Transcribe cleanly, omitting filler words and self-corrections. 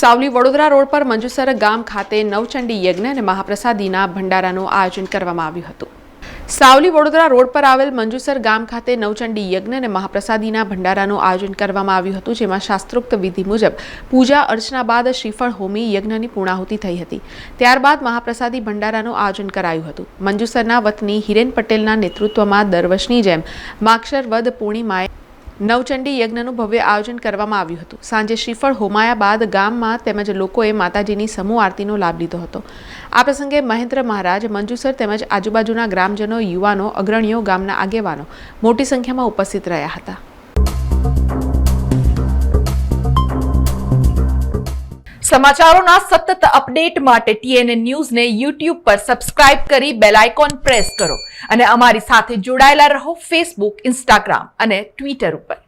Savli Vadodara road પર મંજુસર ગામ ખાતે નવચંડી યજ્ઞ અને મહાપ્રસાદીના ભંડારાનું આયોજન કરવામાં આવ્યું હતું। સાવલી વડોદરા રોડ પર આવેલ મંજુસર ગામ ખાતે નવચંડી યજ્ઞ અને મહાપ્રસાદીના ભંડારાનું આયોજન કરવામાં આવ્યું હતું, જેમાં શાસ્ત્રોક્ત વિધિ મુજબ પૂજા અર્ચના બાદ શ્રીફળ હોમી યજ્ઞની પૂર્ણાહુતિ થઈ હતી। ત્યારબાદ મહાપ્રસાદી ભંડારાનું આયોજન કરાયું હતું। મંજુસરના વતની હિરેન પટેલના નેતૃત્વમાં દર વર્ષની જેમ માક્ષર વદ પૂર્ણિમાએ નવચંડી યજ્ઞનું ભવ્ય આયોજન કરવામાં આવ્યું હતું। સાંજે શ્રીફળ હોમાયા બાદ ગામમાં તેમજ લોકોએ માતાજીની સમૂહ આરતીનો લાભ લીધો હતો। આ પ્રસંગે મહેન્દ્ર મહારાજ, મંજુસર તેમજ આજુબાજુના ગ્રામજનો, યુવાનો, અગ્રણીઓ, ગામના આગેવાનો મોટી સંખ્યામાં ઉપસ્થિત રહ્યા હતા। સમાચારોના સતત અપડેટ માટે TNN ન્યૂઝને YouTube પર સબસ્ક્રાઇબ કરી બેલ આઇકોન પ્રેસ કરો અને અમારી સાથે જોડાયેલા રહો Facebook, Instagram અને Twitter ઉપર।